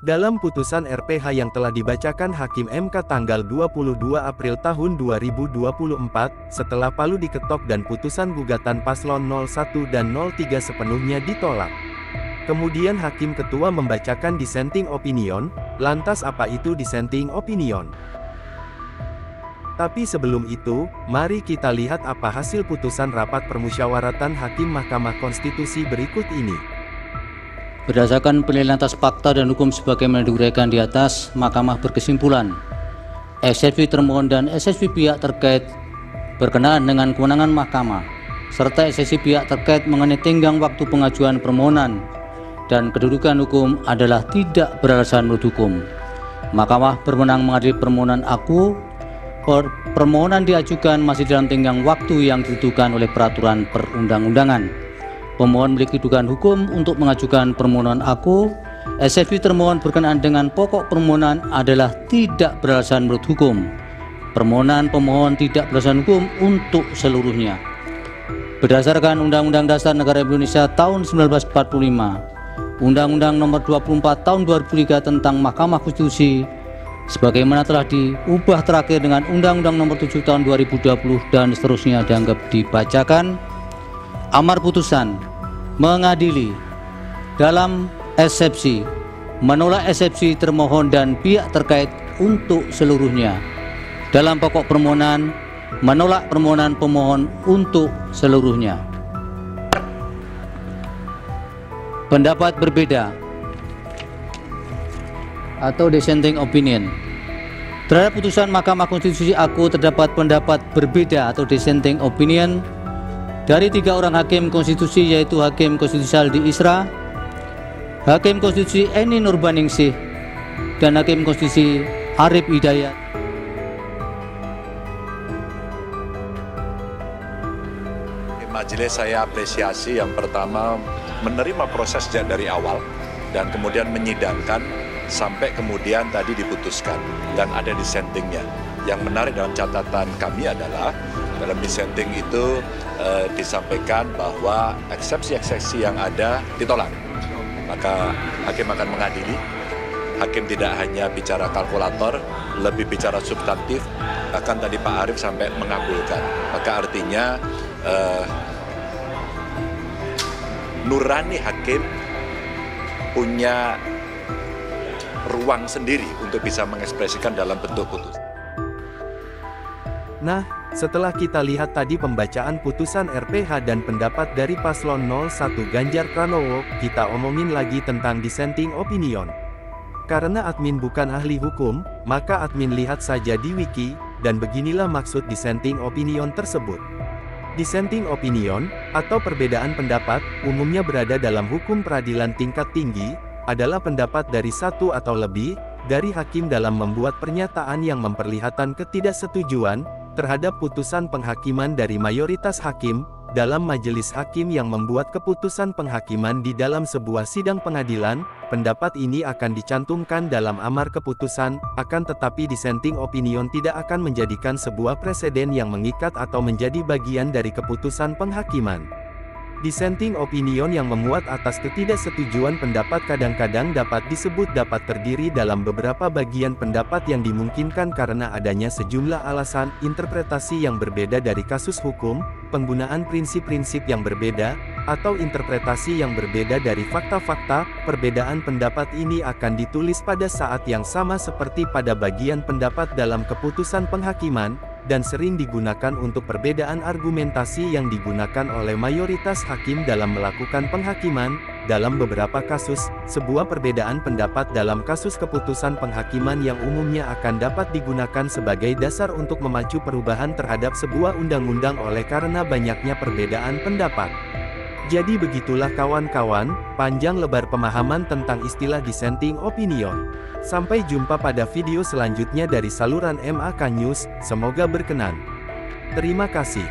Dalam putusan RPH yang telah dibacakan Hakim MK tanggal 22 April tahun 2024, setelah palu diketok dan putusan gugatan paslon 01 dan 03 sepenuhnya ditolak. Kemudian Hakim Ketua membacakan dissenting opinion. Lantas apa itu dissenting opinion? Tapi sebelum itu, mari kita lihat apa hasil putusan rapat permusyawaratan Hakim Mahkamah Konstitusi berikut ini. Berdasarkan penilaian atas fakta dan hukum sebagaimana diuraikan di atas, Mahkamah berkesimpulan, eksepsi termohon dan eksepsi pihak terkait berkenaan dengan kewenangan Mahkamah, serta eksepsi pihak terkait mengenai tenggang waktu pengajuan permohonan dan kedudukan hukum adalah tidak beralasan menurut hukum. Mahkamah berwenang mengadili permohonan aku. Permohonan diajukan masih dalam tenggang waktu yang ditentukan oleh peraturan perundang-undangan. Pemohon memiliki kedudukan hukum untuk mengajukan permohonan aku. Eksepsi termohon berkenaan dengan pokok permohonan adalah tidak beralasan menurut hukum. Permohonan pemohon tidak beralasan hukum untuk seluruhnya. Berdasarkan Undang-Undang Dasar Negara Indonesia tahun 1945, Undang-Undang Nomor 24 tahun 2003 tentang Mahkamah Konstitusi, sebagaimana telah diubah terakhir dengan Undang-Undang Nomor 7 tahun 2020 dan seterusnya dianggap dibacakan. Amar putusan mengadili dalam eksepsi, menolak eksepsi termohon dan pihak terkait untuk seluruhnya. Dalam pokok permohonan, menolak permohonan pemohon untuk seluruhnya. Pendapat berbeda atau dissenting opinion. Terhadap putusan Mahkamah Konstitusi aku terdapat pendapat berbeda atau dissenting opinion dari 3 orang Hakim Konstitusi, yaitu Hakim Konstitusi Saldi Isra, Hakim Konstitusi Eni Nurbaningsih, dan Hakim Konstitusi Arif Hidayat. Majelis saya apresiasi yang pertama menerima proses dari awal dan kemudian menyidangkan sampai kemudian tadi diputuskan dan ada dissentingnya. Yang menarik dalam catatan kami adalah dalam dissenting itu disampaikan bahwa eksepsi-eksepsi yang ada ditolak. Maka hakim akan mengadili. Hakim tidak hanya bicara kalkulator, lebih bicara substantif. Bahkan tadi Pak Arief sampai mengabulkan. Maka artinya nurani hakim punya ruang sendiri untuk bisa mengekspresikan dalam bentuk putusan. Nah, setelah kita lihat tadi pembacaan putusan RPH dan pendapat dari paslon 01 Ganjar Pranowo, kita omongin lagi tentang dissenting opinion. Karena admin bukan ahli hukum, maka admin lihat saja di wiki, dan beginilah maksud dissenting opinion tersebut. Dissenting opinion, atau perbedaan pendapat, umumnya berada dalam hukum peradilan tingkat tinggi, adalah pendapat dari satu atau lebih dari hakim dalam membuat pernyataan yang memperlihatkan ketidaksetujuan terhadap putusan penghakiman dari mayoritas hakim dalam majelis hakim yang membuat keputusan penghakiman di dalam sebuah sidang pengadilan. Pendapat ini akan dicantumkan dalam amar keputusan, akan tetapi dissenting opinion tidak akan menjadikan sebuah preseden yang mengikat atau menjadi bagian dari keputusan penghakiman. Dissenting opinion yang memuat atas ketidaksetujuan pendapat kadang-kadang dapat disebut dapat terdiri dalam beberapa bagian pendapat yang dimungkinkan karena adanya sejumlah alasan, interpretasi yang berbeda dari kasus hukum, penggunaan prinsip-prinsip yang berbeda, atau interpretasi yang berbeda dari fakta-fakta. Perbedaan pendapat ini akan ditulis pada saat yang sama seperti pada bagian pendapat dalam keputusan penghakiman, dan sering digunakan untuk perbedaan argumentasi yang digunakan oleh mayoritas hakim dalam melakukan penghakiman. Dalam beberapa kasus, sebuah perbedaan pendapat dalam kasus keputusan penghakiman yang umumnya akan dapat digunakan sebagai dasar untuk memacu perubahan terhadap sebuah undang-undang oleh karena banyaknya perbedaan pendapat. Jadi begitulah kawan-kawan, panjang lebar pemahaman tentang istilah dissenting opinion. Sampai jumpa pada video selanjutnya dari saluran MAK News, semoga berkenan. Terima kasih.